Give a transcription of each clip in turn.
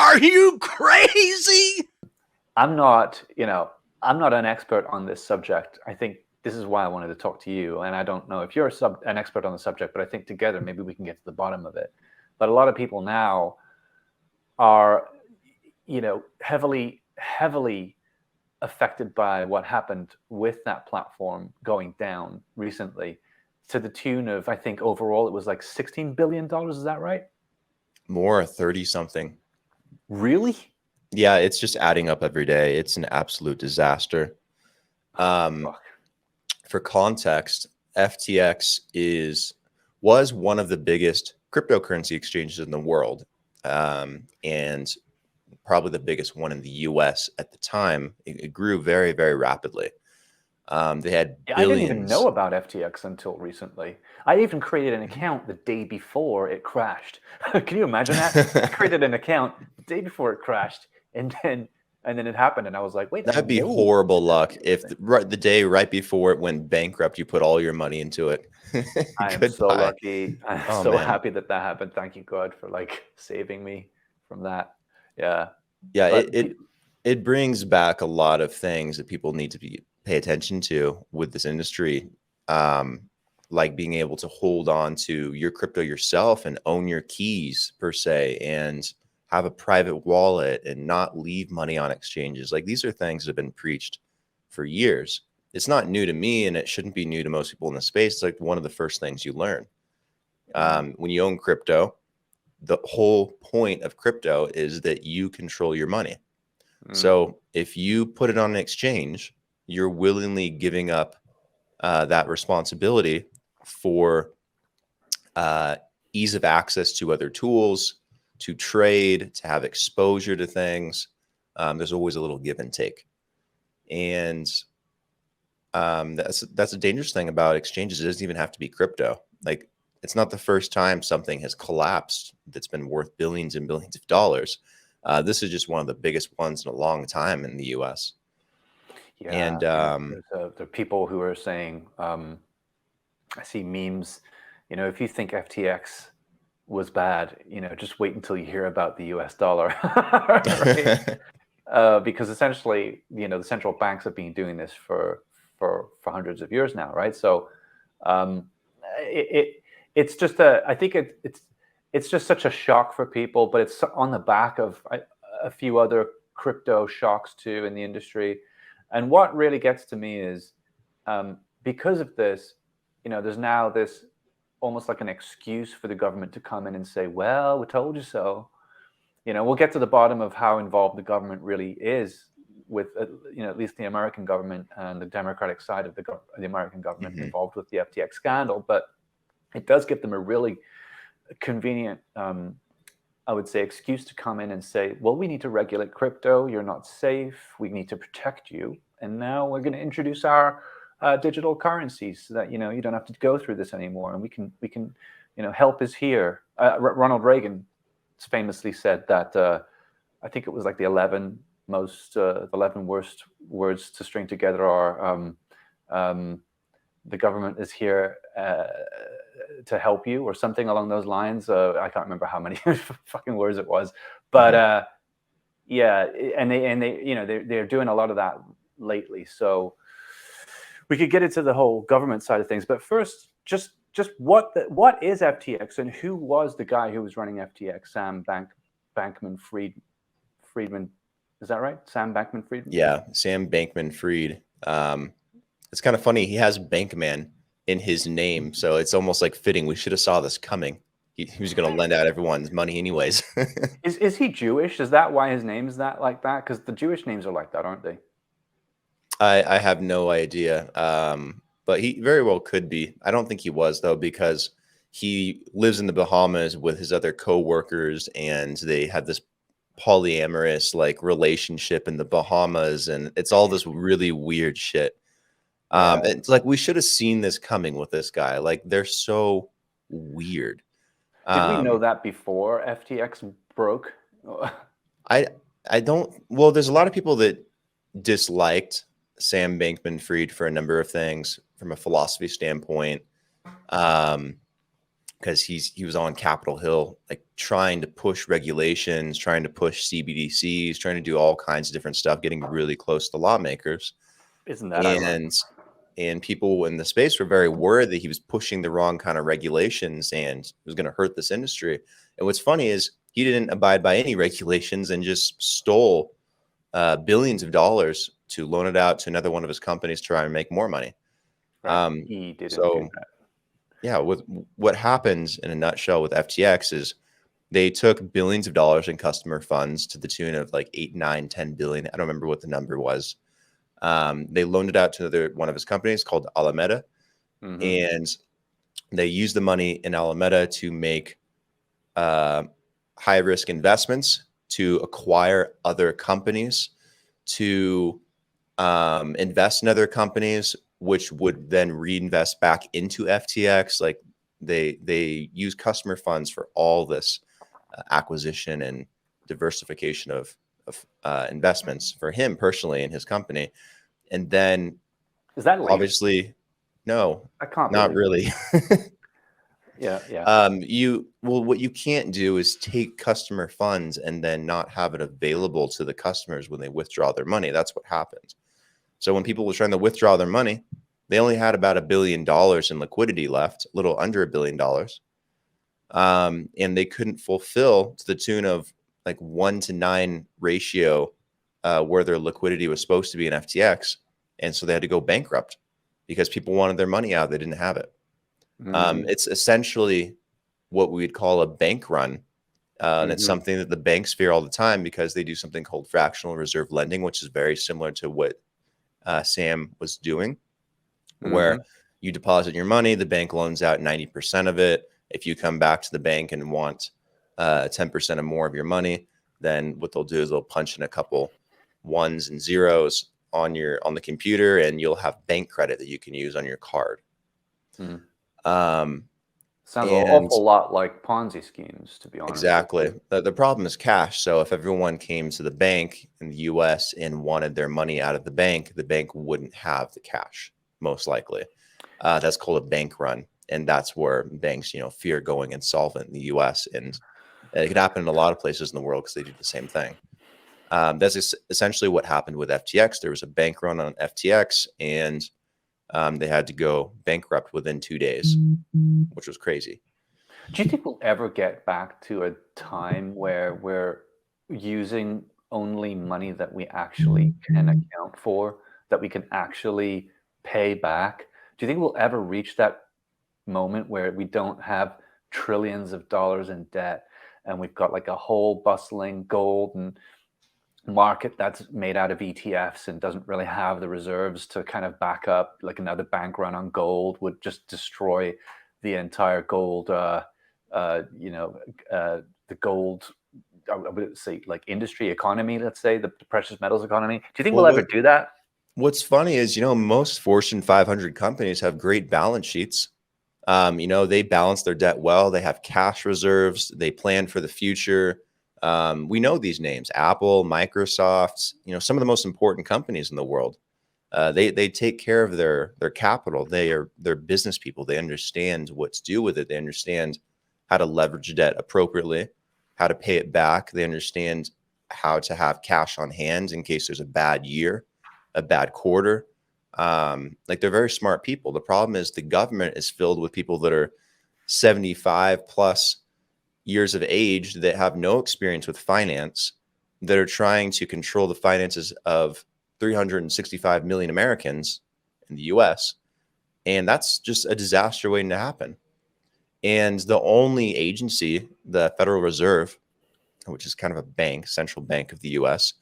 Are you crazy? I'm not an expert on this subject. I think this is why I wanted to talk to you. And I don't know if you're an expert on the subject, but I think together maybe we can get to the bottom of it. But a lot of people now are, heavily affected by what happened with that platform going down recently, to the tune of, I think overall it was like $16 billion. Is that right? More, 30 something. Really? Yeah, it's just adding up every day. It's an absolute disaster. For context, FTX was one of the biggest cryptocurrency exchanges in the world, and probably the biggest one in the US at the time. It grew very, very rapidly. They had billions. I didn't even know about FTX until recently. I even created an account the day before it crashed. Can you imagine that? I created an account the day before it crashed, and then it happened, and I was like, wait. That'd be horrible luck if the day right before it went bankrupt, you put all your money into it. I am so lucky. I'm so happy that happened. Thank you, God, for saving me from that. Yeah. Yeah, it brings back a lot of things that people need to pay attention to with this industry, like being able to hold on to your crypto yourself and own your keys per se, and have a private wallet and not leave money on exchanges. Like, these are things that have been preached for years. It's not new to me, and it shouldn't be new to most people in the space. It's like one of the first things you learn when you own crypto. The whole point of crypto is that you control your money. So if you put it on an exchange, you're willingly giving up that responsibility for ease of access to other tools, to trade, to have exposure to things. There's always a little give and take. And that's a dangerous thing about exchanges. It doesn't even have to be crypto. Like, it's not the first time something has collapsed that's been worth billions and billions of dollars. This is just one of the biggest ones in a long time in the US. Yeah, and there are people who are saying, I see memes, if you think FTX was bad, just wait until you hear about the US dollar. Because essentially, the central banks have been doing this for hundreds of years now, right? So it's just I think it's just such a shock for people, but it's on the back of a few other crypto shocks too in the industry. And what really gets to me is because of this, there's now this almost like an excuse for the government to come in and say, well, we told you so. We'll get to the bottom of how involved the government really is with, at least the American government and the Democratic side of the American government involved with the FTX scandal. But it does give them a really convenient, I would say, excuse to come in and say, well, we need to regulate crypto. You're not safe. We need to protect you. And now we're going to introduce our digital currencies so that, you don't have to go through this anymore. And we can, help is here. Ronald Reagan famously said that, I think it was like the 11 worst words to string together are, the government is here to help you, or something along those lines. I can't remember how many fucking words it was, but yeah, and they're doing a lot of that lately. So we could get into the whole government side of things, but first, just what is FTX, and who was the guy who was running FTX? Sam Bankman-Fried. Is that right? Sam Bankman-Fried? Yeah, Sam Bankman-Fried. It's kind of funny. He has Bankman in his name, so it's almost like fitting. We should have saw this coming. He was going to lend out everyone's money anyways. Is he Jewish? Is that why his name is like that? Because the Jewish names are like that, aren't they? I have no idea, but he very well could be. I don't think he was, though, because he lives in the Bahamas with his other co-workers, and they have this polyamorous relationship in the Bahamas, and it's all this really weird shit. It's like, we should have seen this coming with this guy. Like, they're so weird. Did we know that before FTX broke? I don't. Well, there's a lot of people that disliked Sam Bankman-Fried for a number of things from a philosophy standpoint. because he was on Capitol Hill, like trying to push regulations, trying to push CBDCs, trying to do all kinds of different stuff, getting really close to lawmakers. Isn't that ironic? And people in the space were very worried that he was pushing the wrong kind of regulations and it was going to hurt this industry. And what's funny is he didn't abide by any regulations and just stole billions of dollars to loan it out to another one of his companies to try and make more money. Right. He didn't do that. Yeah, with what happens in a nutshell with FTX is they took billions of dollars in customer funds to the tune of like 8, 9, 10 billion. I don't remember what the number was. They loaned it out to another one of his companies called Alameda, and they used the money in Alameda to make high risk investments, to acquire other companies, to invest in other companies, which would then reinvest back into FTX. Like they use customer funds for all this acquisition and diversification of investments for him personally and his company. And then is that legal? Obviously, no, I can't. Not really. Yeah. What you can't do is take customer funds and then not have it available to the customers when they withdraw their money. That's what happens. So when people were trying to withdraw their money, they only had about $1 billion in liquidity left, a little under $1 billion. And they couldn't fulfill to the tune of like 1-to-9 ratio where their liquidity was supposed to be in FTX. And so they had to go bankrupt because people wanted their money out. They didn't have it. It's essentially what we would call a bank run. And it's something that the banks fear all the time because they do something called fractional reserve lending, which is very similar to what Sam was doing, where you deposit your money, the bank loans out 90% of it. If you come back to the bank and want 10% or more of your money, then what they'll do is they'll punch in a couple ones and zeros on the computer, and you'll have bank credit that you can use on your card. Sounds an awful lot like Ponzi schemes, to be honest. Exactly. The problem is cash. So if everyone came to the bank in the US and wanted their money out of the bank wouldn't have the cash, most likely. That's called a bank run. And that's where banks, fear going insolvent in the US. And it could happen in a lot of places in the world because they do the same thing. That's essentially what happened with FTX. There was a bank run on FTX, and they had to go bankrupt within 2 days, which was crazy. Do you think we'll ever get back to a time where we're using only money that we actually can account for, that we can actually pay back? Do you think we'll ever reach that moment where we don't have trillions of dollars in debt and we've got like a whole bustling gold and market that's made out of ETFs and doesn't really have the reserves to kind of back up? Like another bank run on gold would just destroy the entire gold, the gold, I would say like industry economy, let's say the precious metals economy. Do you think we'll ever do that? What's funny is, most Fortune 500 companies have great balance sheets. They balance their debt well. They have cash reserves. They plan for the future. We know these names: Apple, Microsoft, some of the most important companies in the world. They take care of their capital. They're business people. They understand what to do with it. They understand how to leverage debt appropriately, how to pay it back. They understand how to have cash on hand in case there's a bad year, a bad quarter. They're very smart people. The problem is the government is filled with people that are 75 plus years of age that have no experience with finance, that are trying to control the finances of 365 million Americans in the US. And that's just a disaster waiting to happen. And the only agency, the Federal Reserve, which is kind of a bank, central bank of the US,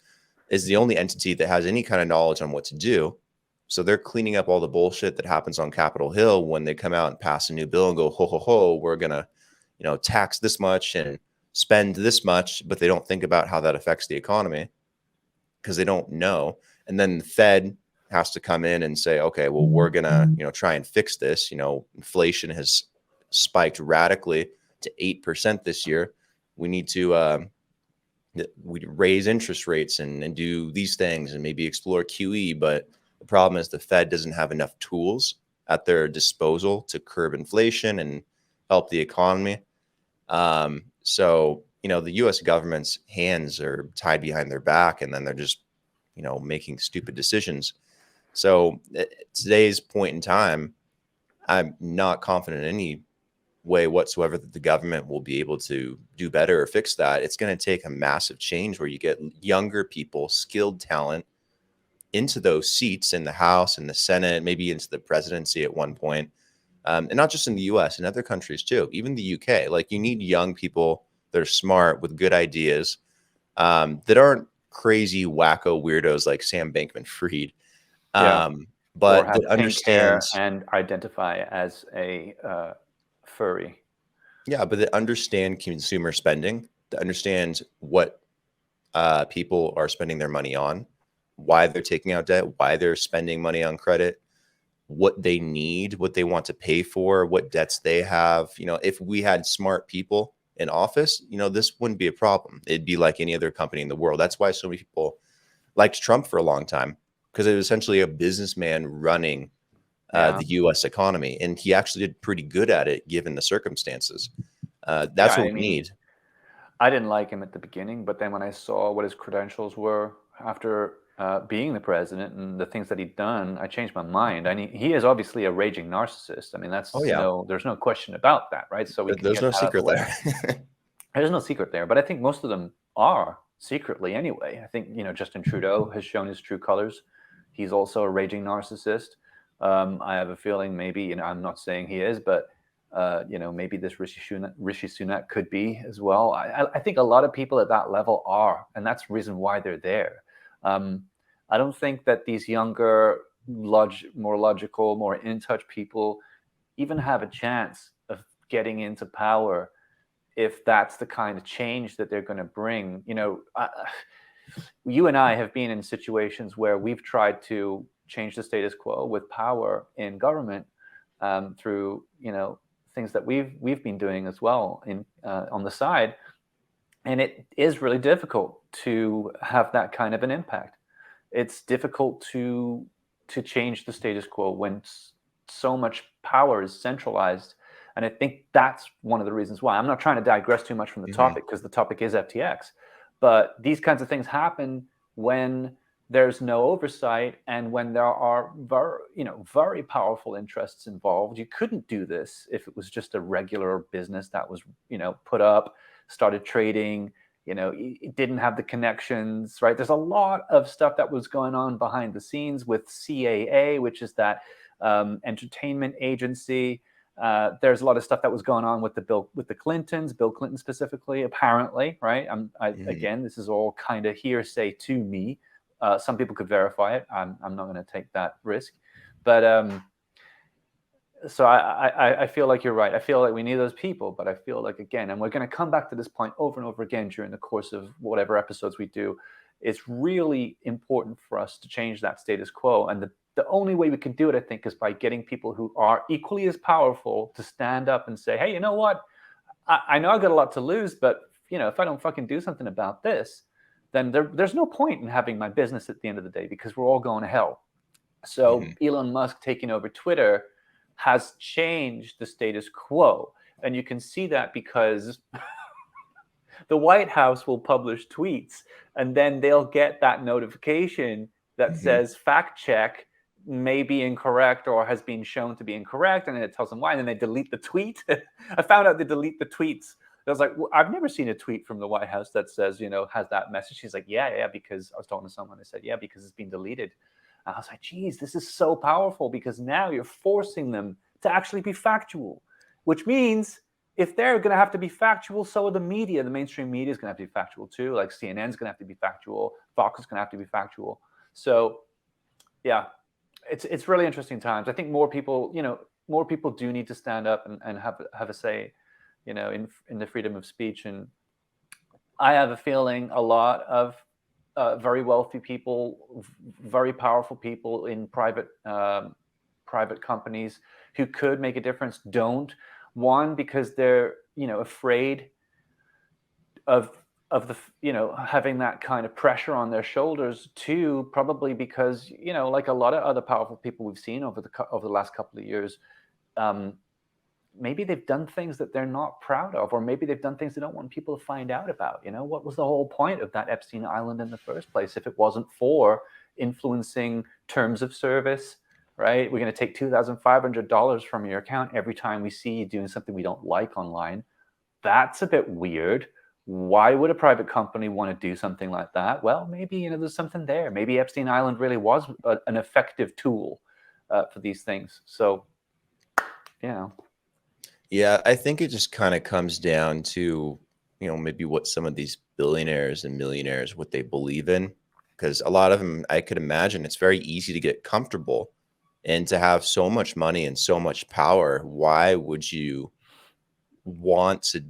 is the only entity that has any kind of knowledge on what to do. So they're cleaning up all the bullshit that happens on Capitol Hill when they come out and pass a new bill and go, ho, ho, ho, we're going to, tax this much and spend this much, but they don't think about how that affects the economy because they don't know. And then the Fed has to come in and say, okay, well, we're going to, try and fix this. Inflation has spiked radically to 8% this year. We need to we raise interest rates and do these things and maybe explore QE. But the problem is the Fed doesn't have enough tools at their disposal to curb inflation and help the economy. So, the US government's hands are tied behind their back, and then they're just, making stupid decisions. So at today's point in time, I'm not confident in any way whatsoever that the government will be able to do better or fix that. It's going to take a massive change where you get younger people, skilled talent into those seats in the House and the Senate, maybe into the presidency at one point. And not just in the US, in other countries too, even the UK. Like, you need young people that are smart with good ideas, that aren't crazy wacko weirdos like Sam Bankman-Fried, Yeah. Or but have that pink hair understands. and identify as a furry. Yeah, but that understand consumer spending, that understand what people are spending their money on, why they're taking out debt, why they're spending money on credit, what they need, what they want to pay for, what debts they have. If we had smart people in office, this wouldn't be a problem. It'd be like any other company in the world. That's why so many people liked Trump for a long time, because it was essentially a businessman running the US economy. And he actually did pretty good at it given the circumstances. That's what we need. I didn't like him at the beginning, but then when I saw what his credentials were after being the president and the things that he'd done, I changed my mind. I mean, he is obviously a raging narcissist. I mean, that's there's no question about that, right? So we can There's no secret there. There's no secret there, but I think most of them are secretly anyway. I think, Justin Trudeau has shown his true colors. He's also a raging narcissist. I have a feeling maybe, I'm not saying he is, but maybe this Rishi Sunak could be as well. I think a lot of people at that level are, and that's the reason why they're there. I don't think that these younger, more logical, more in touch people even have a chance of getting into power if that's the kind of change that they're going to bring. You and I have been in situations where we've tried to change the status quo with power in government, through things that we've been doing as well on the side, and it is really difficult to have that kind of an impact. It's difficult to change the status quo when so much power is centralized. And I think that's one of the reasons why. I'm not trying to digress too much from the topic, because the topic is FTX. But these kinds of things happen when there's no oversight and when there are very powerful interests involved. You couldn't do this if it was just a regular business that was put up, started trading. It didn't have the connections, right? There's a lot of stuff that was going on behind the scenes with CAA, which is that entertainment agency. There's a lot of stuff that was going on with the Clintons, Bill Clinton specifically, apparently, right? Again, this is all kind of hearsay to me. Some people could verify it. I'm not going to take that risk, but so I feel like you're right. I feel like we need those people, but I feel like, again, and we're going to come back to this point over and over again during the course of whatever episodes we do. It's really important for us to change that status quo, and the only way we can do it, I think, is by getting people who are equally as powerful to stand up and say, hey, you know what? I know I've got a lot to lose, but if I don't fucking do something about this, then there's no point in having my business at the end of the day, because we're all going to hell. So Elon Musk taking over Twitter has changed the status quo. And you can see that because the White House will publish tweets, and then they'll get that notification that says fact check may be incorrect or has been shown to be incorrect, and then it tells them why, and then they delete the tweet. I found out they delete the tweets. I was like, well, I've never seen a tweet from the White House that says, has that message. She's like, yeah, because I was talking to someone. They said, yeah, because it's been deleted. And I was like, geez, this is so powerful, because now you're forcing them to actually be factual, which means if they're going to have to be factual, so are the media. The mainstream media is going to have to be factual too. Like CNN's going to have to be factual. Fox is going to have to be factual. So, yeah, it's really interesting times. I think more people do need to stand up and have a say, in the freedom of speech. And I have a feeling a lot of very wealthy people, very powerful people in private companies who could make a difference don't. One, because they're afraid of the having that kind of pressure on their shoulders. Two, probably because like a lot of other powerful people we've seen over the last couple of years, maybe they've done things that they're not proud of, or maybe they've done things they don't want people to find out about. What was the whole point of that Epstein Island in the first place if it wasn't for influencing terms of service, right? We're going to take $2,500 from your account every time we see you doing something we don't like online. That's a bit weird. Why would a private company want to do something like that? Well, maybe there's something there. Maybe Epstein Island really was an effective tool for these things. So, Yeah, I think it just kind of comes down to, maybe what some of these billionaires and millionaires, what they believe in. Because a lot of them, I could imagine it's very easy to get comfortable and to have so much money and so much power. Why would you want to,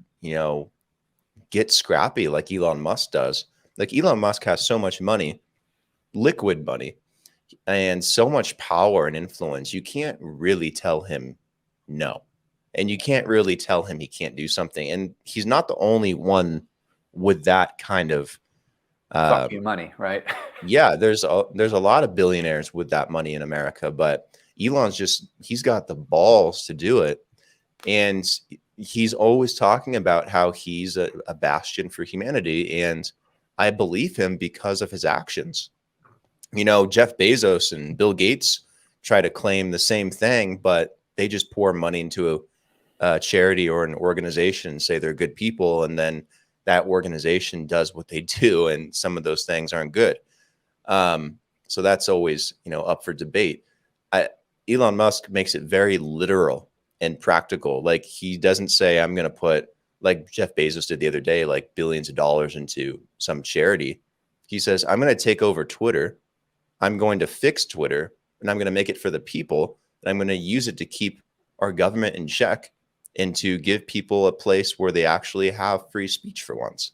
get scrappy like Elon Musk does? Like Elon Musk has so much money, liquid money, and so much power and influence. You can't really tell him no. And you can't really tell him he can't do something. And he's not the only one with that kind of fuck you money, right? Yeah, there's a lot of billionaires with that money in America, but he's got the balls to do it. And he's always talking about how he's a bastion for humanity. And I believe him because of his actions. Jeff Bezos and Bill Gates try to claim the same thing, but they just pour money into a charity or an organization and say they're good people. And then that organization does what they do. And some of those things aren't good. So that's always, up for debate. Elon Musk makes it very literal and practical. Like he doesn't say, I'm going to put, like Jeff Bezos did the other day, like billions of dollars into some charity. He says, I'm going to take over Twitter. I'm going to fix Twitter and I'm going to make it for the people. And I'm going to use it to keep our government in check and to give people a place where they actually have free speech for once.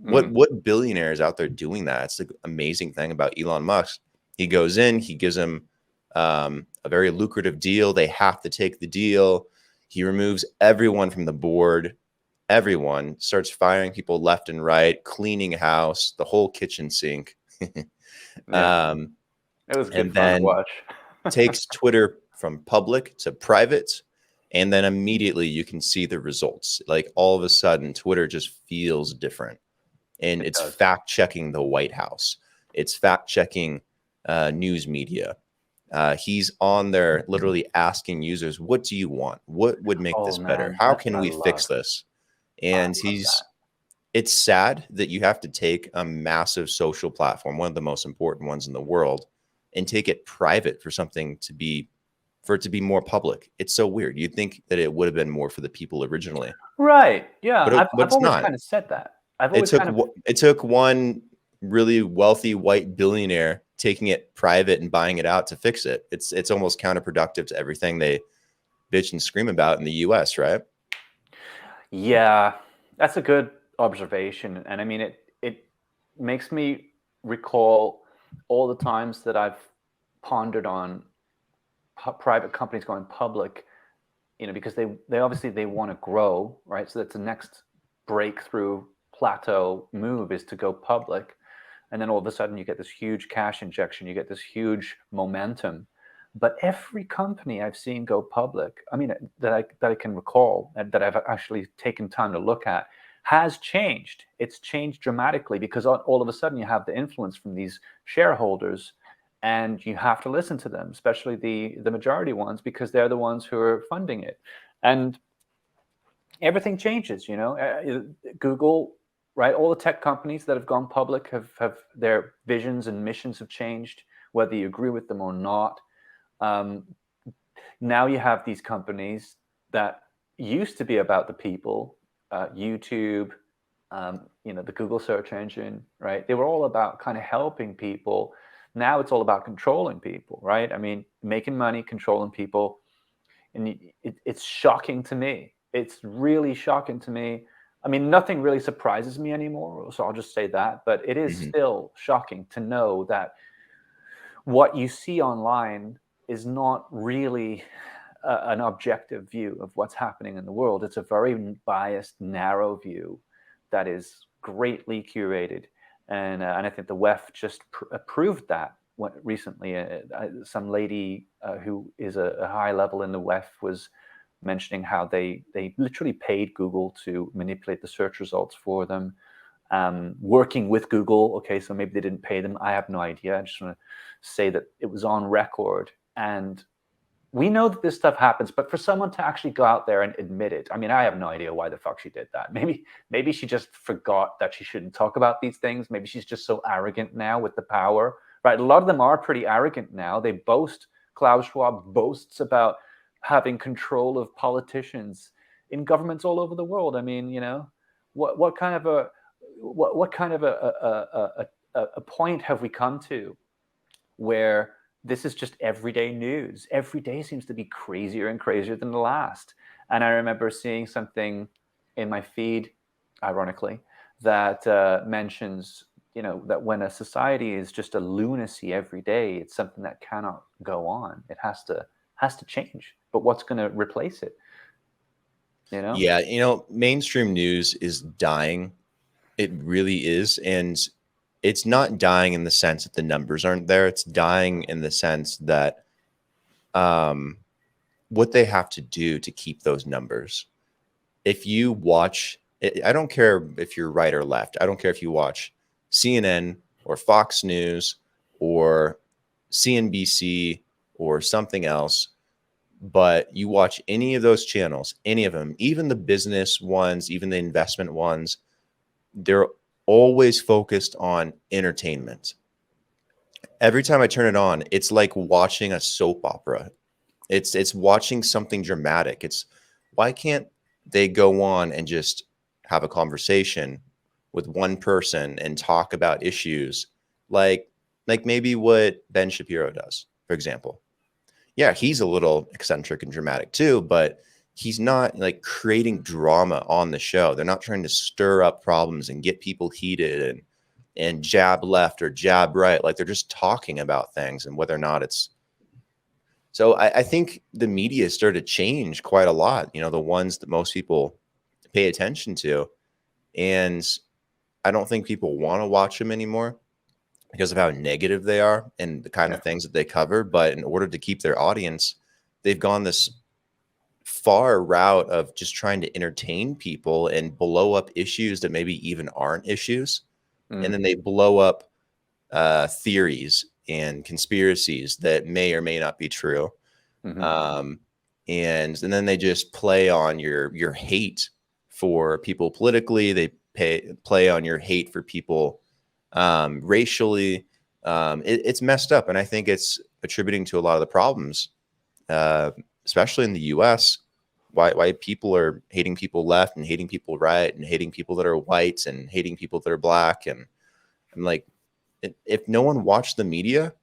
What billionaire is out there doing that? It's the amazing thing about Elon Musk. He goes in, he gives them a very lucrative deal. They have to take the deal. He removes everyone from the board. Everyone starts firing people left and right, cleaning house, the whole kitchen sink. It was good fun to watch. Takes Twitter from public to private. And then immediately you can see the results. Like all of a sudden, Twitter just feels different. And it's fact checking the White House. It's fact checking news media. He's on there literally asking users, what do you want? What would make this better? How can we fix this? And it's sad that you have to take a massive social platform, one of the most important ones in the world, and take it private for it to be more public. It's so weird. You'd think that it would have been more for the people originally. Right. Yeah. But I've always kind of said that. It took one really wealthy white billionaire taking it private and buying it out to fix it. It's almost counterproductive to everything they bitch and scream about in the US, right? Yeah, that's a good observation. And I mean, it makes me recall all the times that I've pondered on private companies going public, because they obviously want to grow, right? So that's the next breakthrough plateau move is to go public. And then all of a sudden you get this huge cash injection, you get this huge momentum. But every company I've seen go public, I mean, that I can recall and that I've actually taken time to look at, has changed. It's changed dramatically because all of a sudden you have the influence from these shareholders and you have to listen to them, especially the majority ones, because they're the ones who are funding it. And everything changes, Google, right? All the tech companies that have gone public have their visions and missions have changed, whether you agree with them or not. Now you have these companies that used to be about the people, YouTube, the Google search engine, right? They were all about kind of helping people. Now it's all about controlling people, right? I mean, making money, controlling people. And it's shocking to me. It's really shocking to me. I mean, nothing really surprises me anymore, so I'll just say that. But it is still shocking to know that what you see online is not really an objective view of what's happening in the world. It's a very biased, narrow view that is greatly curated. And I think the WEF just proved that recently. Some lady who is a high level in the WEF was mentioning how they literally paid Google to manipulate the search results for them, working with Google. Okay, so maybe they didn't pay them. I have no idea. I just want to say that it was on record. And we know that this stuff happens, but for someone to actually go out there and admit it, I mean, I have no idea why the fuck she did that. Maybe she just forgot that she shouldn't talk about these things. Maybe she's just so arrogant now with the power, right? A lot of them are pretty arrogant now. They boast, Klaus Schwab boasts about having control of politicians in governments all over the world. I mean, what kind of a point have we come to where this is just everyday news? Every day seems to be crazier and crazier than the last. And I remember seeing something in my feed, ironically, that mentions, that when a society is just a lunacy every day, it's something that cannot go on. It has to change. But what's going to replace it? Yeah, mainstream news is dying. It really is. And it's not dying in the sense that the numbers aren't there. It's dying in the sense that what they have to do to keep those numbers. If you watch, I don't care if you're right or left. I don't care if you watch CNN or Fox News or CNBC or something else, but you watch any of those channels, any of them, even the business ones, even the investment ones, they're always focused on entertainment. Every time I turn it on, it's like watching a soap opera. It's watching something dramatic. Why can't they go on and just have a conversation with one person and talk about issues like maybe what Ben Shapiro does, for example? Yeah, he's a little eccentric and dramatic too, but he's not like creating drama on the show. They're not trying to stir up problems and get people heated and jab left or jab right. Like they're just talking about things and whether or not it's. So I think the media started to change quite a lot, the ones that most people pay attention to. And I don't think people want to watch them anymore because of how negative they are and the kind of things that they cover. But in order to keep their audience, they've gone this far route of just trying to entertain people and blow up issues that maybe even aren't issues. And then they blow up theories and conspiracies that may or may not be true. And then they just play on your hate for people politically. They play on your hate for people racially. It's messed up. And I think it's attributing to a lot of the problems, especially in the US, why people are hating people left and hating people right and hating people that are white and hating people that are black. And I'm like, if no one watched the media,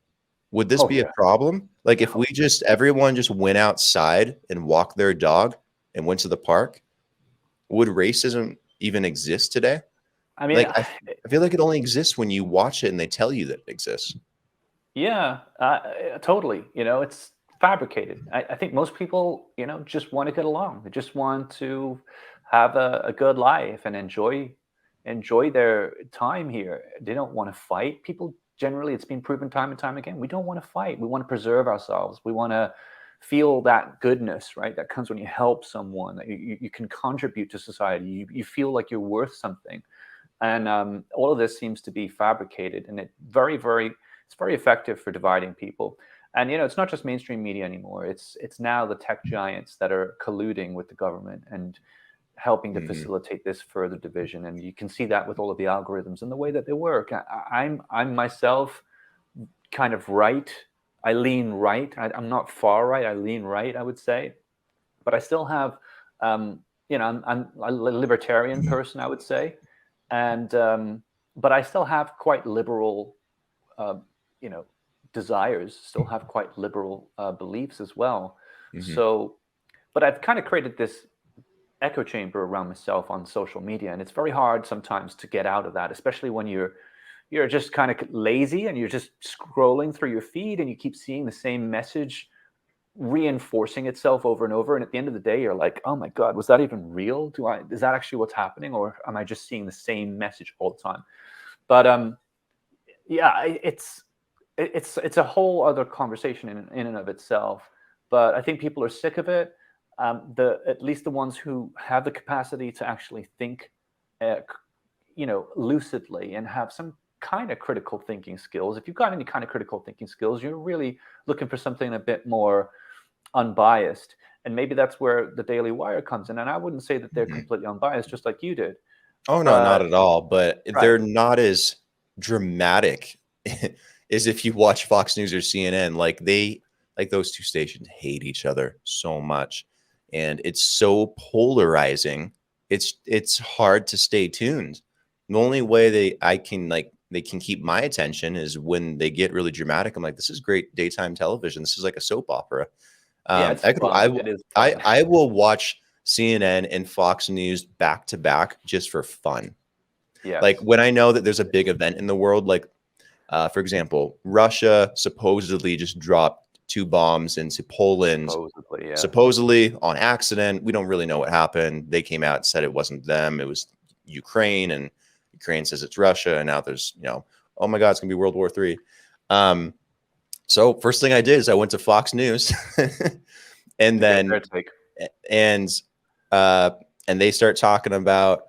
would this be a problem? Like if everyone just went outside and walked their dog and went to the park, would racism even exist today? I mean, like I feel like it only exists when you watch it and they tell you that it exists. Yeah, totally. It's fabricated. I think most people, just want to get along. They just want to have a good life and enjoy their time here. They don't want to fight. People generally, it's been proven time and time again, we don't want to fight. We want to preserve ourselves. We want to feel that goodness, right? That comes when you help someone, that you can contribute to society. You feel like you're worth something. And all of this seems to be fabricated, and it's very effective for dividing people. And it's not just mainstream media anymore. It's now the tech giants that are colluding with the government and helping to facilitate this further division. And you can see that with all of the algorithms and the way that they work. I'm myself kind of right. I lean right. I'm not far right. I lean right, I would say. But I still have, I'm a libertarian person, I would say. And but I still have quite liberal, desires. Still have quite liberal beliefs as well. So, but I've kind of created this echo chamber around myself on social media, and it's very hard sometimes to get out of that, especially when you're just kind of lazy and you're just scrolling through your feed and you keep seeing the same message reinforcing itself over and over. And at the end of the day, you're like, oh my God, was that even real? Is that actually what's happening? Or am I just seeing the same message all the time? But yeah, it's a whole other conversation in and of itself. But I think people are sick of it. at least the ones who have the capacity to actually think, lucidly and have some kind of critical thinking skills. If you've got any kind of critical thinking skills, you're really looking for something a bit more unbiased. And maybe that's where the Daily Wire comes in. And I wouldn't say that they're completely unbiased, just like you did. Oh, no, not at all. But Right. they're not as dramatic as if you watch Fox News or CNN. Like those two stations hate each other so much. And it's so polarizing. It's hard to stay tuned. The only way they can keep my attention is when they get really dramatic. I'm like, this is great daytime television. This is like a soap opera. It's fun. It is fun. I will watch CNN and Fox News back to back just for fun. Yes. Like when I know that there's a big event in the world, like for example, Russia supposedly just dropped 2 bombs into Poland, supposedly on accident. We don't really know what happened. They came out and said it wasn't them, it was Ukraine, and Ukraine says it's Russia. And now there's, oh my God, it's gonna be World War III. So first thing I did is I went to Fox News and they start talking about,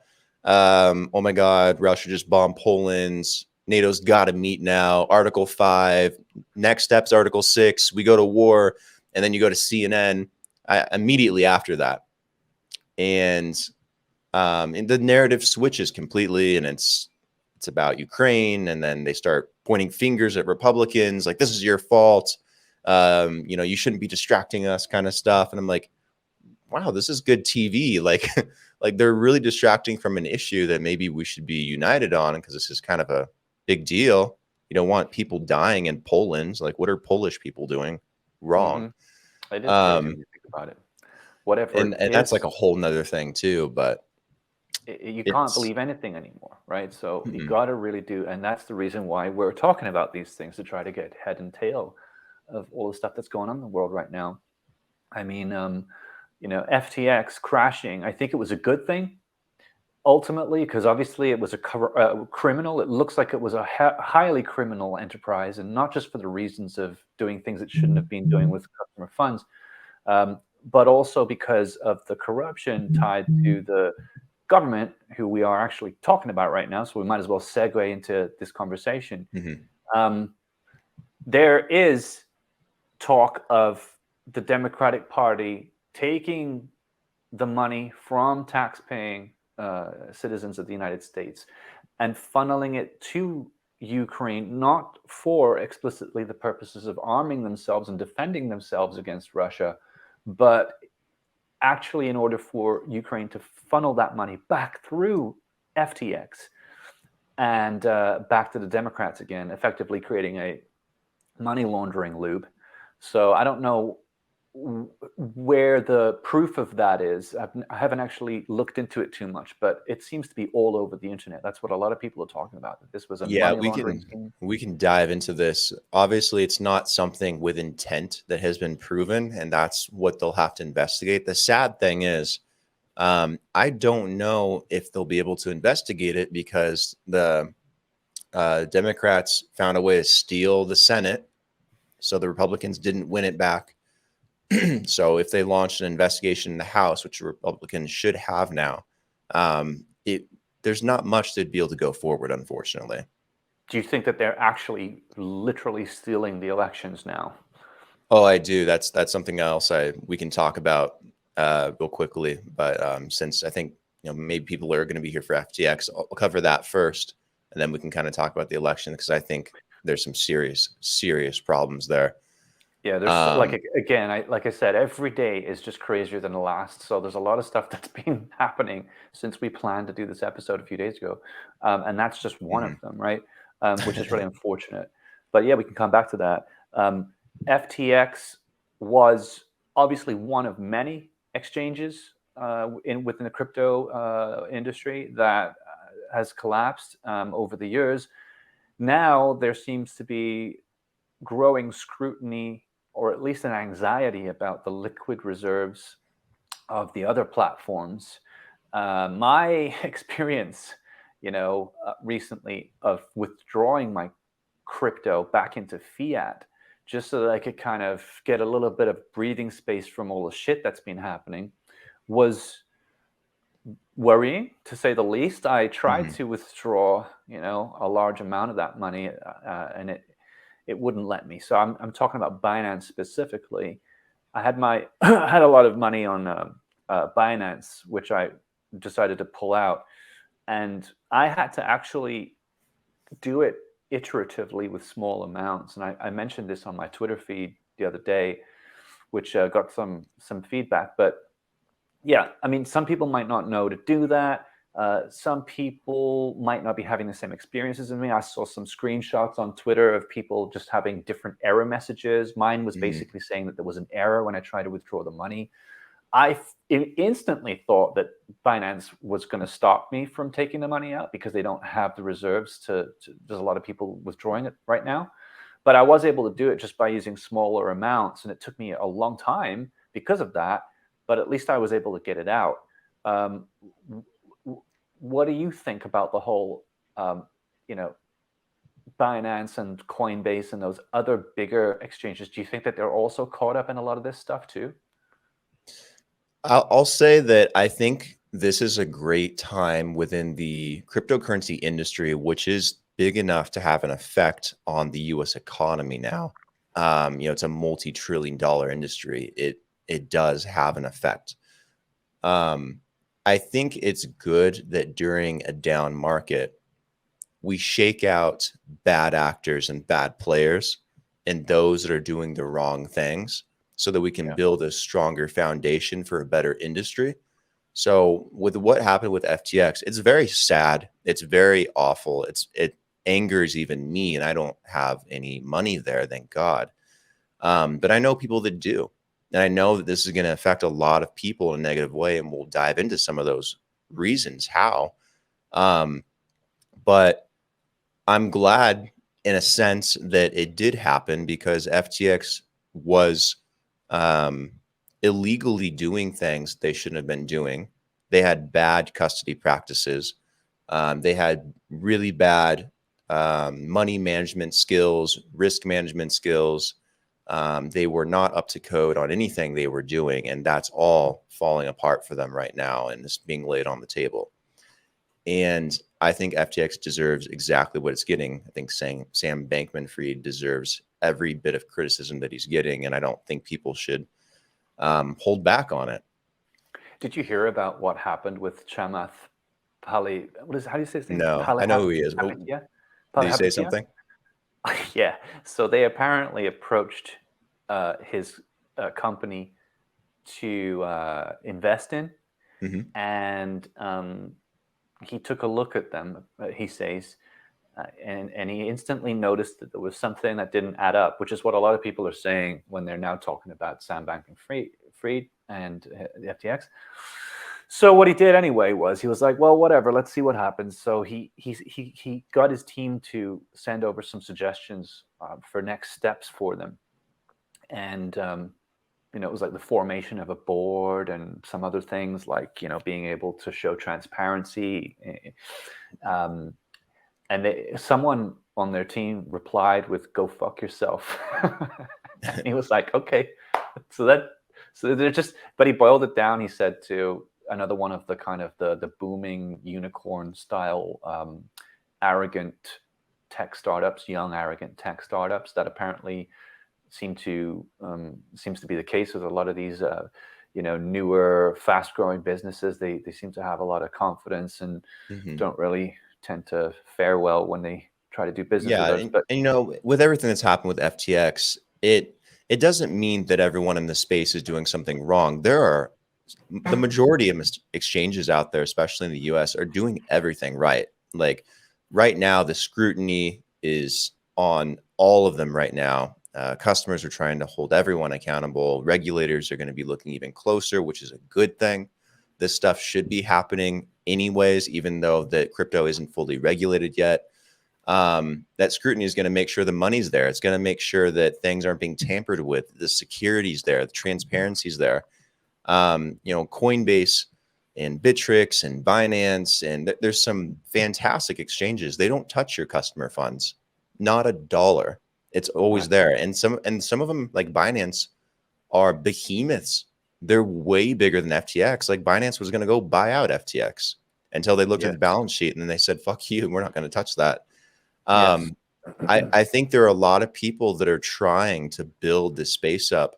oh my God, Russia just bombed Poland. NATO's got to meet now. Article 5, next steps, Article 6, we go to war. And then you go to CNN immediately after that. And the narrative switches completely, and it's about Ukraine. And then they start pointing fingers at Republicans, like, this is your fault. You shouldn't be distracting us, kind of stuff. And I'm like, wow, this is good TV. Like they're really distracting from an issue that maybe we should be united on, because this is kind of a big deal. You don't want people dying in Poland. Like, what are Polish people doing wrong? It is crazy when you think about it. Whatever, and that's like a whole nother thing too. But you can't believe anything anymore, right? So you got to really do, and that's the reason why we're talking about these things, to try to get head and tail of all the stuff that's going on in the world right now. I mean, FTX crashing, I think it was a good thing ultimately, because obviously it was a criminal. It looks like it was a highly criminal enterprise, and not just for the reasons of doing things it shouldn't have been doing with customer funds, but also because of the corruption tied to the government, who we are actually talking about right now. So we might as well segue into this conversation. There is talk of the Democratic Party taking the money from tax-paying citizens of the United States and funneling it to Ukraine, not for explicitly the purposes of arming themselves and defending themselves against Russia, but actually in order for Ukraine to funnel that money back through FTX and back to the Democrats again, effectively creating a money laundering loop. So I don't know where the proof of that is. I haven't actually looked into it too much, but it seems to be all over the internet. That's what a lot of people are talking about, that this was a money laundering scheme. We can dive into this. Obviously, it's not something with intent that has been proven, and that's what they'll have to investigate. The sad thing is, I don't know if they'll be able to investigate it, because the Democrats found a way to steal the Senate, so the Republicans didn't win it back. So if they launched an investigation in the House, which Republicans should have now, there's not much they'd be able to go forward, unfortunately. Do you think that they're actually literally stealing the elections now? Oh, I do. That's something else we can talk about real quickly. But since I think maybe people are going to be here for FTX, I'll cover that first, and then we can kind of talk about the election, because I think there's some serious problems there. Yeah, there's like I said, every day is just crazier than the last. So there's a lot of stuff that's been happening since we planned to do this episode a few days ago, and that's just one of them, right? Which is really unfortunate. But yeah, we can come back to that. FTX was obviously one of many exchanges within the crypto industry that has collapsed over the years. Now there seems to be growing scrutiny, or at least an anxiety, about the liquid reserves of the other platforms. My experience, recently of withdrawing my crypto back into fiat just so that I could kind of get a little bit of breathing space from all the shit that's been happening, was worrying, to say the least. I tried to withdraw, a large amount of that money, and it wouldn't let me. So I'm talking about Binance specifically. I had I had a lot of money on Binance, which I decided to pull out, and I had to actually do it iteratively with small amounts. And I mentioned this on my Twitter feed the other day, which got some feedback. But yeah, I mean, some people might not know to do that. Some people might not be having the same experiences as me. I saw some screenshots on Twitter of people just having different error messages. Mine was basically saying that there was an error when I tried to withdraw the money. I instantly thought that Binance was going to stop me from taking the money out because they don't have the reserves there's a lot of people withdrawing it right now. But I was able to do it just by using smaller amounts, and it took me a long time because of that, but at least I was able to get it out. What do you think about the whole, Binance and Coinbase and those other bigger exchanges? Do you think that they're also caught up in a lot of this stuff too? I'll say that I think this is a great time within the cryptocurrency industry, which is big enough to have an effect on the U.S. economy now. It's a multi-trillion-dollar industry. It does have an effect. I think it's good that during a down market, we shake out bad actors and bad players and those that are doing the wrong things, so that we can build a stronger foundation for a better industry. So with what happened with FTX, it's very sad. It's very awful. It angers even me, and I don't have any money there, thank God. But I know people that do. And I know that this is going to affect a lot of people in a negative way, and we'll dive into some of those reasons how. But I'm glad in a sense that it did happen, because FTX was illegally doing things they shouldn't have been doing. They had bad custody practices. They had really bad money management skills, risk management skills. They were not up to code on anything they were doing, and that's all falling apart for them right now, and it's being laid on the table. And I think FTX deserves exactly what it's getting. I think Sam Bankman-Fried deserves every bit of criticism that he's getting, and I don't think people should hold back on it. Did you hear about what happened with Chamath Pali? How do you say his name? No, I know who he is. Yeah. Did he say something? Yeah. So they apparently approached his company to invest in, and he took a look at them, he says, and he instantly noticed that there was something that didn't add up, which is what a lot of people are saying when they're now talking about Sam Bankman-Fried and the FTX. So what he did anyway was he was like, well, whatever, let's see what happens. So he got his team to send over some suggestions for next steps for them. And, it was like the formation of a board and some other things like, being able to show transparency. And someone on their team replied with, "Go fuck yourself." And he was like, okay. So they're just, but he boiled it down. He said to another one of the kind of the booming unicorn style, arrogant tech startups, young arrogant tech startups that apparently seems to be the case with a lot of these, newer, fast-growing businesses. They seem to have a lot of confidence and don't really tend to fare well when they try to do business with us. But and with everything that's happened with FTX, it doesn't mean that everyone in the space is doing something wrong. There are the majority of exchanges out there, especially in the US, are doing everything right. Like right now, the scrutiny is on all of them right now. Customers are trying to hold everyone accountable. Regulators are going to be looking even closer, which is a good thing. This stuff should be happening anyways, even though that crypto isn't fully regulated yet. That scrutiny is going to make sure the money's there. It's going to make sure that things aren't being tampered with. The security's there. The transparency's there. Coinbase and Bittrex and Binance, and there's some fantastic exchanges. They don't touch your customer funds, not a dollar. It's always there. And some of them, like Binance, are behemoths. They're way bigger than FTX. Like Binance was going to go buy out FTX until they looked at the balance sheet and then they said, fuck you, we're not going to touch that. I think there are a lot of people that are trying to build this space up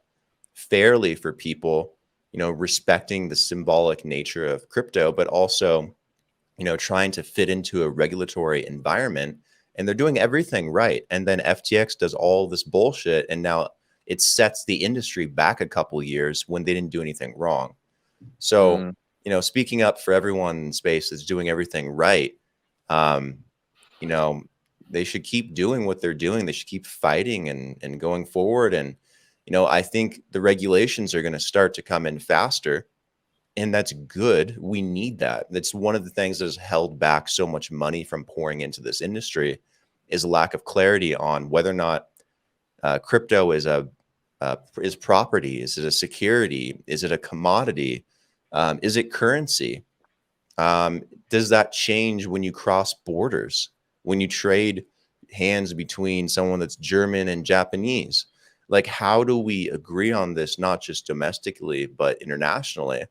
fairly for people, you know, respecting the symbolic nature of crypto, but also, you know, trying to fit into a regulatory environment. And they're doing everything right. And then FTX does all this bullshit, and now it sets the industry back a couple years when they didn't do anything wrong. So, you know, speaking up for everyone in space that's doing everything right, you know, they should keep doing what they're doing. They should keep fighting and going forward. And, you know, I think the regulations are going to start to come in faster. And that's good. We need that. That's one of the things that has held back so much money from pouring into this industry, is a lack of clarity on whether or not crypto is property. Is it a security? Is it a commodity? Is it currency? Does that change when you cross borders? When you trade hands between someone that's German and Japanese? Like, how do we agree on this, not just domestically, but internationally?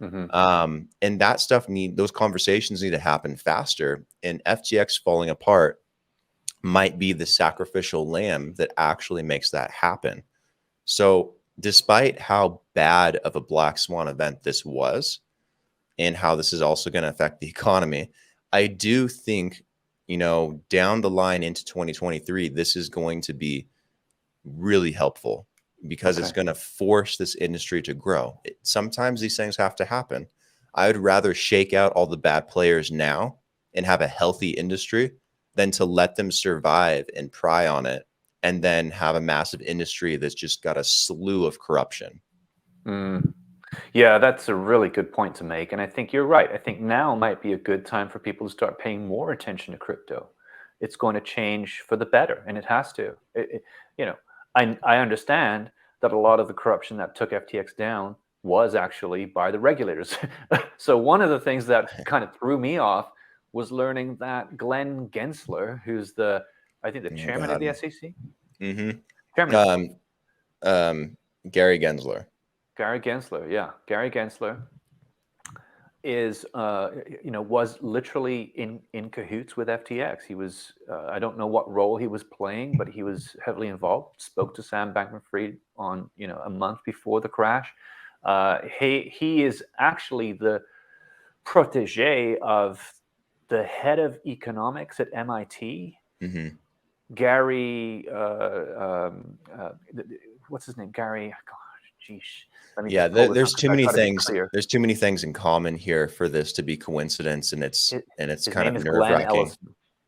And that stuff those conversations need to happen faster. And FTX falling apart might be the sacrificial lamb that actually makes that happen. So despite how bad of a black swan event this was, and how this is also going to affect the economy, I do think, you know, down the line into 2023, this is going to be really helpful, because it's going to force this industry to grow. Sometimes these things have to happen. I would rather shake out all the bad players now and have a healthy industry than to let them survive and pry on it and then have a massive industry that's just got a slew of corruption. Yeah, that's a really good point to make. And I think you're right. I think now might be a good time for people to start paying more attention to crypto. It's going to change for the better, and it has to. You know, I understand that a lot of the corruption that took FTX down was actually by the regulators. So one of the things that kind of threw me off was learning that Glenn Gensler, who's I think the chairman of the SEC. Chairman. Gary Gensler. Gary Gensler, yeah. Gary Gensler is, you know, was literally in cahoots with FTX. He was, I don't know what role he was playing, but he was heavily involved. Spoke to Sam Bankman-Fried on, you know, a month before the crash. He is actually the protege of the head of economics at MIT, Gary. What's his name? Gary. Gosh, geesh. Yeah, there's too many things. There's too many things in common here for this to be coincidence, and it's kind of nerve-wracking.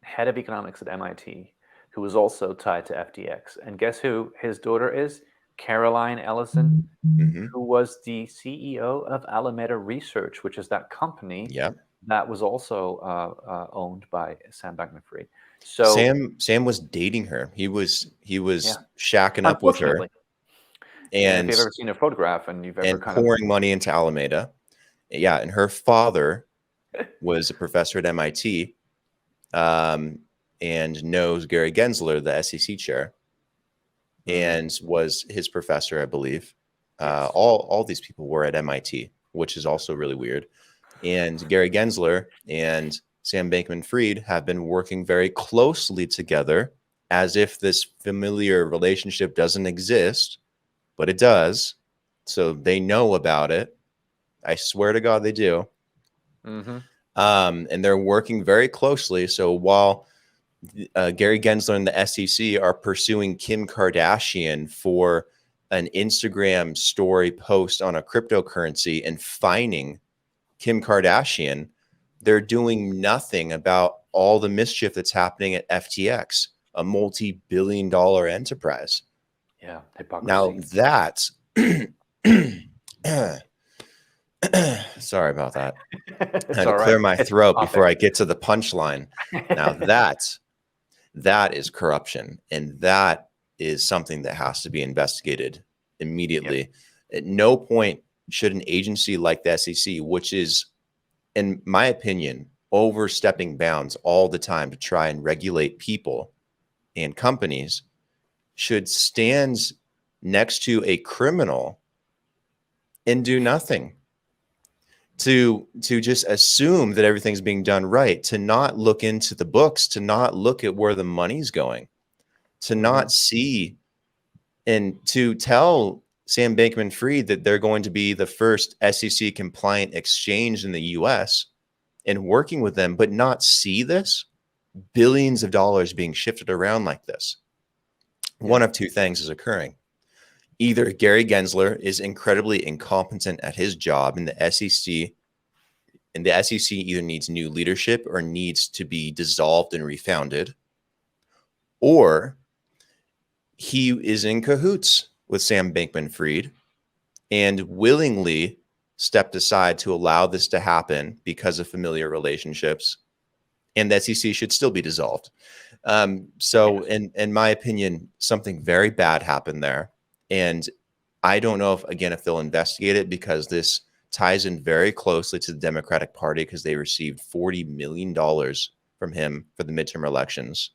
Head of economics at MIT, who was also tied to FTX, and guess who his daughter is? Caroline Ellison, who was the CEO of Alameda Research, which is that company that was also owned by Sam Bankman-Fried. So Sam was dating her. He was shacking up with her. And if you've ever seen a photograph and you've ever pouring money into Alameda. Yeah. And her father was a professor at MIT, and knows Gary Gensler, the SEC chair, and was his professor, I believe. All these people were at MIT, which is also really weird. And Gary Gensler and Sam Bankman-Fried have been working very closely together, as if this familiar relationship doesn't exist. But it does. So they know about it. I swear to God they do. And they're working very closely. So while Gary Gensler and the SEC are pursuing Kim Kardashian for an Instagram story post on a cryptocurrency and fining Kim Kardashian, they're doing nothing about all the mischief that's happening at FTX, a multi-billion-dollar enterprise. Yeah, hypocrisy. Now that's sorry about that. I had to clear my throat before I get to the punchline. Now that is corruption, and that is something that has to be investigated immediately. At no point should an agency like the SEC, which is, in my opinion, overstepping bounds all the time to try and regulate people and companies, should stand next to a criminal and do nothing, to just assume that everything's being done right, to not look into the books, to not look at where the money's going, to not see, and to tell Sam Bankman-Fried that they're going to be the first SEC compliant exchange in the US and working with them, but not see this billions of dollars being shifted around like this. One of two things is occurring. Either Gary Gensler is incredibly incompetent at his job, and the SEC either needs new leadership or needs to be dissolved and refounded, or he is in cahoots with Sam Bankman-Fried and willingly stepped aside to allow this to happen because of familiar relationships, and the SEC should still be dissolved. So in my opinion, something very bad happened there. And I don't know if they'll investigate it, because this ties in very closely to the Democratic Party, because they received $40 million from him for the midterm elections.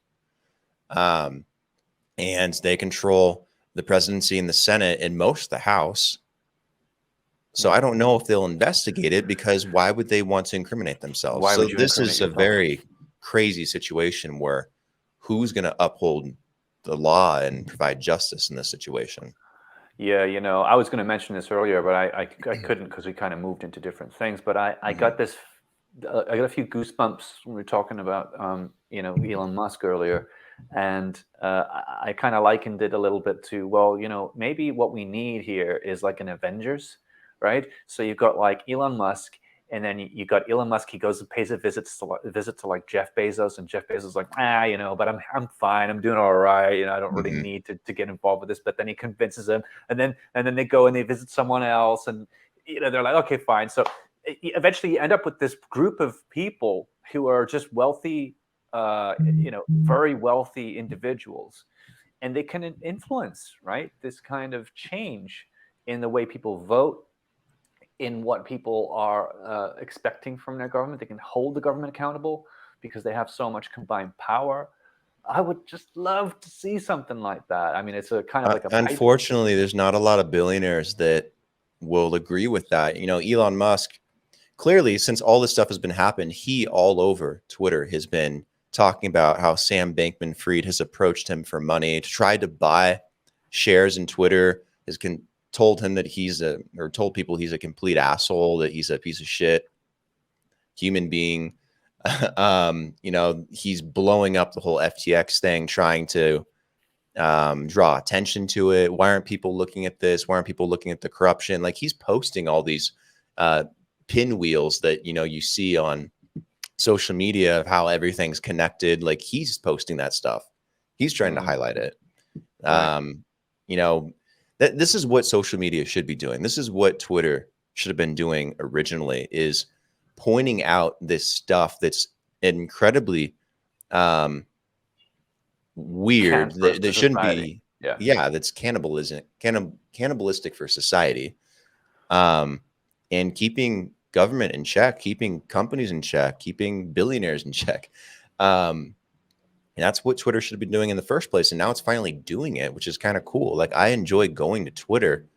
And they control the presidency and the Senate and most of the House. So I don't know if they'll investigate it, because why would they want to incriminate themselves? Why So would you this incriminate is a yourself? very crazy situation where who's going to uphold the law and provide justice in this situation? Yeah, I was going to mention this earlier, but I couldn't, because we kind of moved into different things. But I got this, I got a few goosebumps when we were talking about, Elon Musk earlier. And I kind of likened it a little bit to, well, maybe what we need here is like an Avengers, right? So you've got like Elon Musk, and then you got Elon Musk. He goes and pays a visit to like Jeff Bezos, and Jeff Bezos is like, but I'm fine. I'm doing all right. I don't really need to get involved with this. But then he convinces him, and then they go and they visit someone else, and they're like, okay, fine. So eventually you end up with this group of people who are just wealthy, very wealthy individuals, and they can influence, right, this kind of change in the way people vote, in what people are expecting from their government. They can hold the government accountable because they have so much combined power. I would just love to see something like that. I mean, it's a kind of like a unfortunately, there's not a lot of billionaires that will agree with that. Elon Musk, clearly, since all this stuff has been happening, he all over Twitter has been talking about how Sam Bankman-Fried has approached him for money to try to buy shares in Twitter, told him that told people he's a complete asshole, that he's a piece of shit human being. He's blowing up the whole FTX thing, trying to draw attention to it. Why aren't people looking at this? Why aren't people looking at the corruption? Like, he's posting all these pinwheels that, you see on social media of how everything's connected. Like, he's posting that stuff. He's trying to highlight it. Right. This is what social media should be doing. This is what Twitter should have been doing originally, is pointing out this stuff that's incredibly weird, that shouldn't be. Yeah, that's cannibalistic for society, and keeping government in check, keeping companies in check, keeping billionaires in check. And that's what Twitter should have been doing in the first place. And now it's finally doing it, which is kind of cool. Like, I enjoy going to Twitter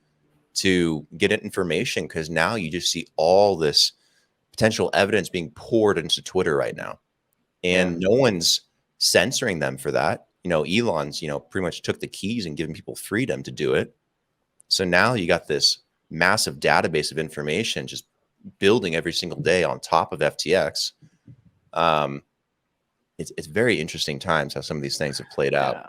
to get information, because now you just see all this potential evidence being poured into Twitter right now. And no one's censoring them for that. Elon's, pretty much took the keys and given people freedom to do it. So now you got this massive database of information just building every single day on top of FTX. It's very interesting times how some of these things have played out.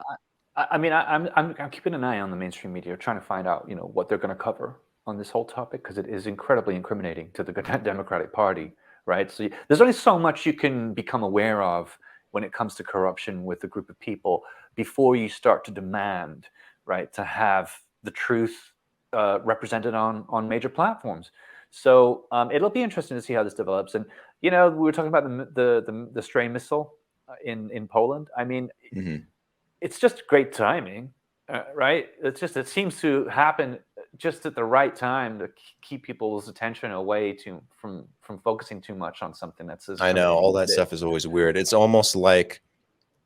I mean, I'm keeping an eye on the mainstream media, trying to find out, what they're going to cover on this whole topic, because it is incredibly incriminating to the Democratic Party, right? So there's only so much you can become aware of when it comes to corruption with a group of people before you start to demand, right, to have the truth represented on major platforms. So it'll be interesting to see how this develops. And we were talking about the stray missile in Poland. I mean, it's just great timing, right? It seems to happen just at the right time to keep people's attention away from focusing too much on something that's. I know all that stuff is always weird. It's almost like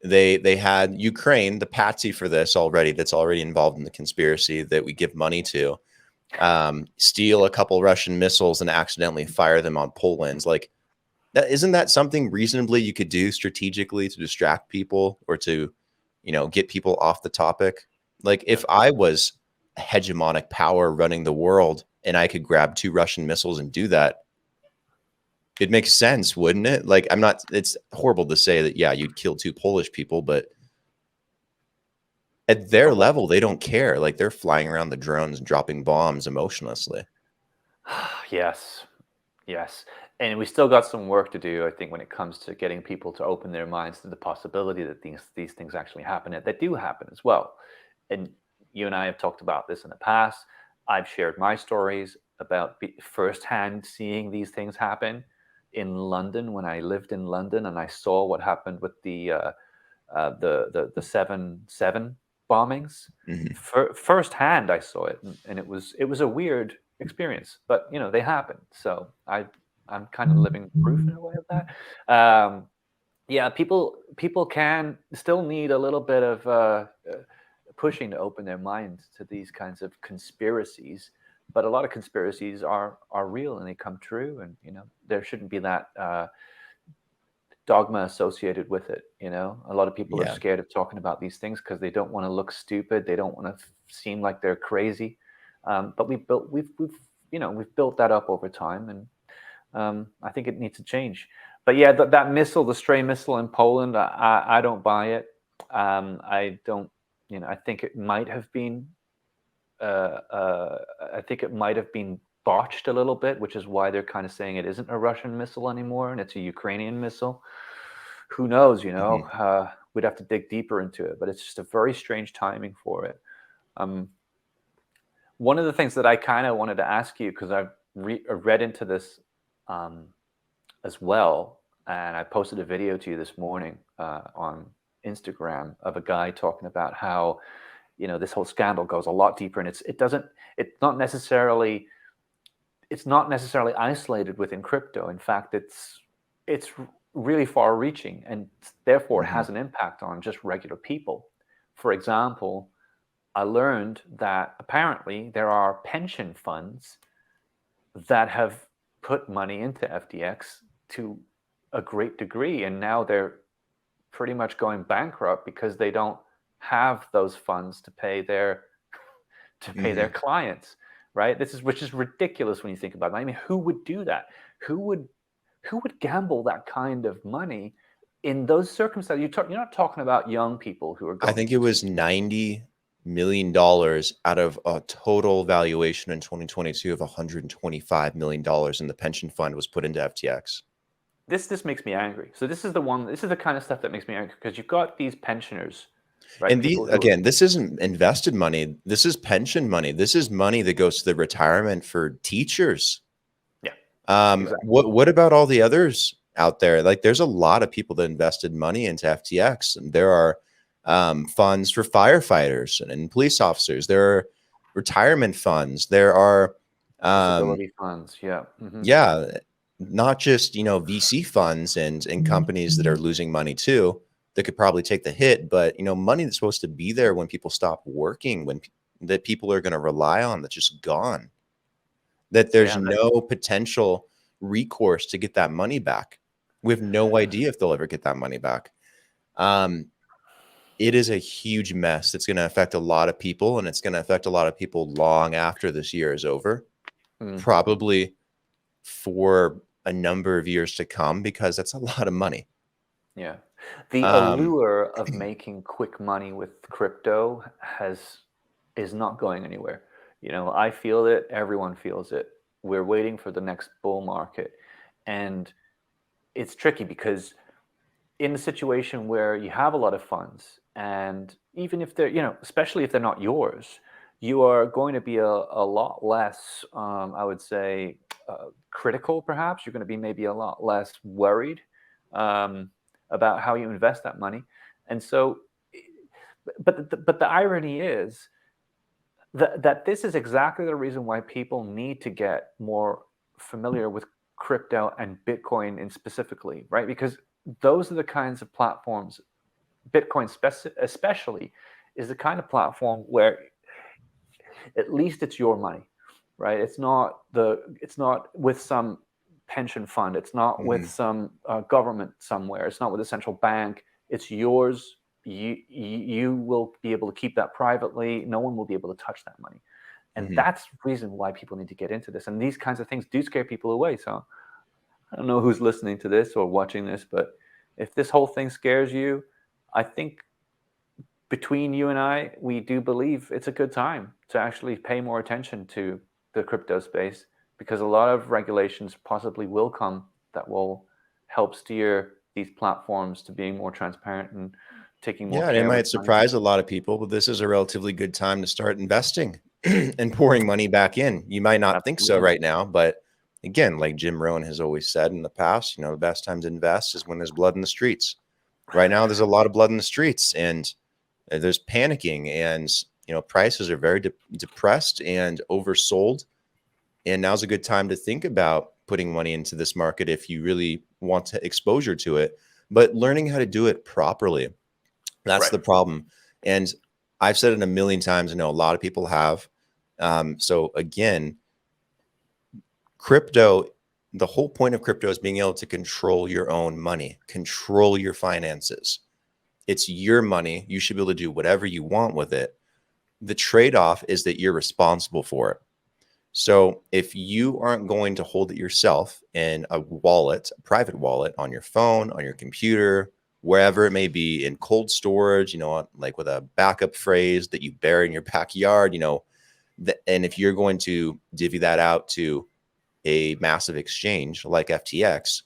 They had Ukraine, the patsy for this already, that's already involved in the conspiracy that we give money to, steal a couple Russian missiles and accidentally fire them on Poland. Like, isn't that something reasonably you could do strategically to distract people or to, get people off the topic? Like, if I was a hegemonic power running the world and I could grab 2 Russian missiles and do that, it makes sense, wouldn't it? Like, it's horrible to say that, yeah, you'd kill 2 Polish people, but at their level, they don't care. Like, they're flying around the drones and dropping bombs emotionlessly. Yes. And we still got some work to do, I think, when it comes to getting people to open their minds to the possibility that these things actually happen, and that do happen as well. And you and I have talked about this in the past. I've shared my stories about firsthand seeing these things happen in London when I lived in London, and I saw what happened with the 7/7 bombings. Firsthand, I saw it, and it was a weird experience, but they happen. So I'm kind of living proof in a way of that. Yeah, people can still need a little bit of pushing to open their minds to these kinds of conspiracies. But a lot of conspiracies are real and they come true, and there shouldn't be that dogma associated with it. A lot of people are scared of talking about these things because they don't want to look stupid. They don't want to seem like they're crazy. But we've built that up over time, and I think it needs to change. But yeah, that missile, the stray missile in Poland, I don't buy it. I don't. I think it might have been. I think it might have been botched a little bit, which is why they're kind of saying it isn't a Russian missile anymore and it's a Ukrainian missile. Who knows? We'd have to dig deeper into it, but it's just a very strange timing for it. One of the things that I kind of wanted to ask you, because I've read into this as well, and I posted a video to you this morning on Instagram of a guy talking about how this whole scandal goes a lot deeper, and it's not necessarily isolated within crypto. In fact, it's really far-reaching, and therefore has an impact on just regular people. For example, I learned that apparently there are pension funds that have put money into FTX to a great degree, and now they're pretty much going bankrupt because they don't have those funds to pay their clients, right? Which is ridiculous when you think about it. I mean, who would do that? Who would gamble that kind of money in those circumstances? You're not talking about young people who are going. I think it was $90 million out of a total valuation in 2022 of $125 million, and the pension fund was put into FTX. This makes me angry. So this is the kind of stuff that makes me angry, because you've got these pensioners, right? And this isn't invested money. This is pension money. This is money that goes to the retirement for teachers. Yeah. Exactly. What about all the others out there? Like, there's a lot of people that invested money into FTX, and there are funds for firefighters and police officers. There are retirement funds. There are disability funds. Yeah. Yeah. Not just, VC funds and companies that are losing money too, that could probably take the hit, but, money that's supposed to be there when people stop working, that people are going to rely on, that's just gone, that there's no potential recourse to get that money back. We have no idea if they'll ever get that money back. It is a huge mess that's going to affect a lot of people, and it's going to affect a lot of people long after this year is over, probably for a number of years to come, because that's a lot of money. Yeah. The allure of making quick money with crypto is not going anywhere. I feel it. Everyone feels it. We're waiting for the next bull market. And it's tricky because in the situation where you have a lot of funds, and even if they're, especially if they're not yours, you are going to be a lot less, I would say, critical, perhaps. You're going to be maybe a lot less worried about how you invest that money. And so, but the irony is that this is exactly the reason why people need to get more familiar with crypto and Bitcoin in specifically, right? Because those are the kinds of platforms Bitcoin especially is the kind of platform where at least it's your money, right? It's not with some pension fund. It's not with some government somewhere. It's not with a central bank. It's yours. You will be able to keep that privately. No one will be able to touch that money. And that's the reason why people need to get into this. And these kinds of things do scare people away. So I don't know who's listening to this or watching this, but if this whole thing scares you, I think between you and I, we do believe it's a good time to actually pay more attention to the crypto space, because a lot of regulations possibly will come that will help steer these platforms to being more transparent and taking more care. Yeah, it might surprise a lot of people, but this is a relatively good time to start investing and pouring money back in. You might not think so right now, but again, like Jim Rohn has always said in the past, the best time to invest is when there's blood in the streets. Right now, there's a lot of blood in the streets, and there's panicking, and prices are very depressed and oversold. And now's a good time to think about putting money into this market if you really want to exposure to it, but learning how to do it properly. That's the problem. And I've said it a million times. I know a lot of people have. So again, crypto, the whole point of crypto is being able to control your own money, control your finances. It's your money. You should be able to do whatever you want with it. The trade-off is that you're responsible for it. So if you aren't going to hold it yourself in a wallet, a private wallet on your phone, on your computer, wherever it may be, in cold storage, like with a backup phrase that you bury in your backyard, and if you're going to divvy that out to a massive exchange like FTX,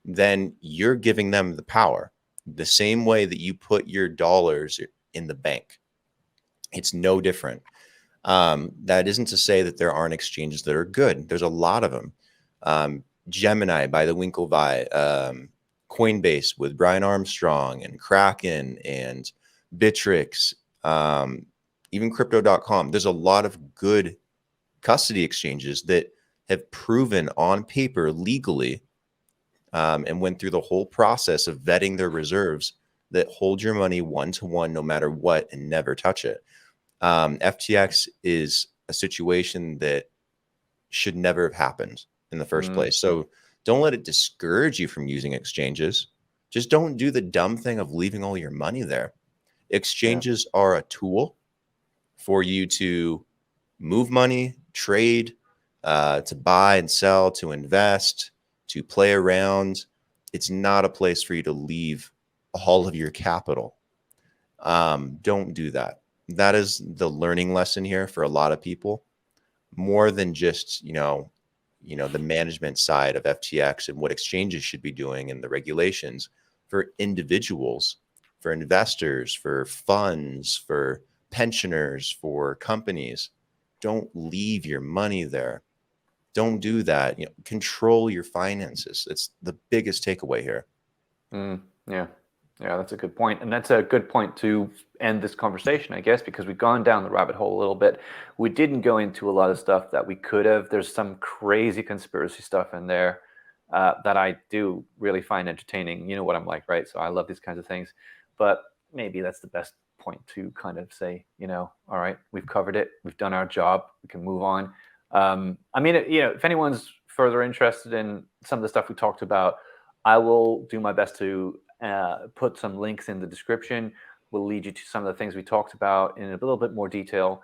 then you're giving them the power the same way that you put your dollars in the bank. It's no different. That isn't to say that there aren't exchanges that are good. There's a lot of them. Gemini by the Winklevi, Coinbase with Brian Armstrong, and Kraken and Bittrex, even crypto.com. There's a lot of good custody exchanges that have proven on paper legally and went through the whole process of vetting their reserves that hold your money one-to-one no matter what and never touch it. FTX is a situation that should never have happened in the first place. So don't let it discourage you from using exchanges. Just don't do the dumb thing of leaving all your money there. Exchanges are a tool for you to move money, trade, to buy and sell, to invest, to play around. It's not a place for you to leave all of your capital. Don't do that. That is the learning lesson here for a lot of people, more than just, the management side of FTX and what exchanges should be doing and the regulations. For individuals, for investors, for funds, for pensioners, for companies, don't leave your money there. Don't do that. Control your finances. It's the biggest takeaway here. Yeah, that's a good point. And that's a good point to end this conversation, I guess, because we've gone down the rabbit hole a little bit. We didn't go into a lot of stuff that we could have. There's some crazy conspiracy stuff in there that I do really find entertaining. You know what I'm like, right? So I love these kinds of things. But maybe that's the best point to kind of say, all right, we've covered it. We've done our job. We can move on. If anyone's further interested in some of the stuff we talked about, I will do my best to put some links in the description. We'll lead you to some of the things we talked about in a little bit more detail.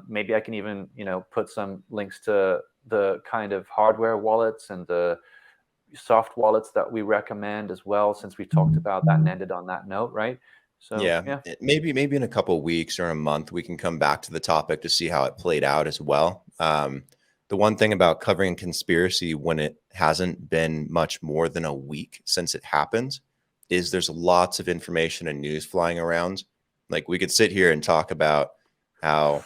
Maybe I can even, put some links to the kind of hardware wallets and the soft wallets that we recommend as well, since we've talked about that and ended on that note, right? So yeah. Maybe in a couple of weeks or a month, we can come back to the topic to see how it played out as well. The one thing about covering conspiracy when it hasn't been much more than a week since it happened is there's lots of information and news flying around. Like we could sit here and talk about how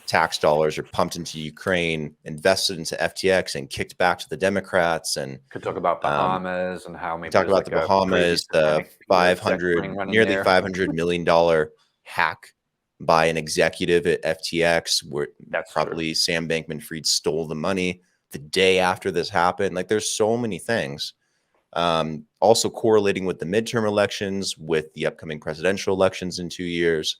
tax dollars are pumped into Ukraine, invested into FTX, and kicked back to the Democrats. And could talk about Bahamas and how maybe talk about the Bahamas, the nearly $500 million hack by an executive at FTX, where that's probably true. Sam Bankman-Fried stole the money the day after this happened. Like there's so many things. Also correlating with the midterm elections, with the upcoming presidential elections in 2 years.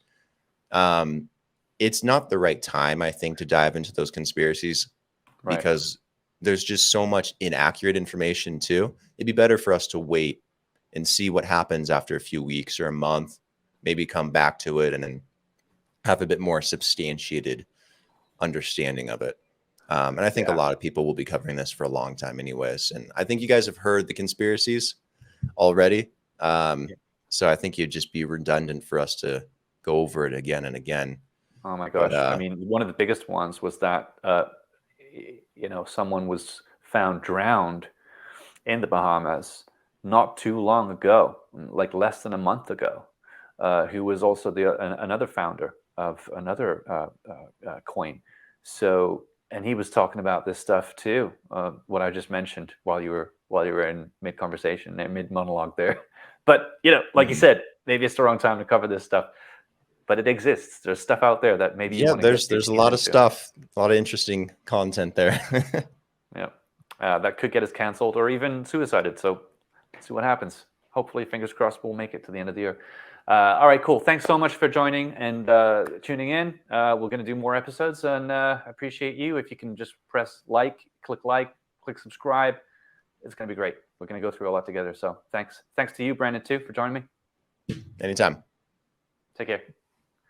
It's not the right time, I think, to dive into those conspiracies because there's just so much inaccurate information too. It'd be better for us to wait and see what happens after a few weeks or a month, maybe come back to it and then have a bit more substantiated understanding of it. And I think a lot of people will be covering this for a long time anyways. And I think you guys have heard the conspiracies already. So I think it'd just be redundant for us to go over it again and again. Oh my gosh. I mean, one of the biggest ones was that, someone was found drowned in the Bahamas not too long ago, like less than a month ago, who was also another founder of another coin. So, and he was talking about this stuff too, what I just mentioned while you were in mid conversation, mid monologue there. But like you said, maybe it's the wrong time to cover this stuff, but it exists. There's stuff out there that maybe there's a lot of stuff, a lot of interesting content there. That could get us canceled or even suicided. So let's see what happens. Hopefully, fingers crossed, we'll make it to the end of the year. All right, cool. Thanks so much for joining and tuning in. We're going to do more episodes, and I appreciate you. If you can just press click subscribe. It's going to be great. We're going to go through a lot together. So thanks to you, Brandon, too, for joining me. Anytime. Take care.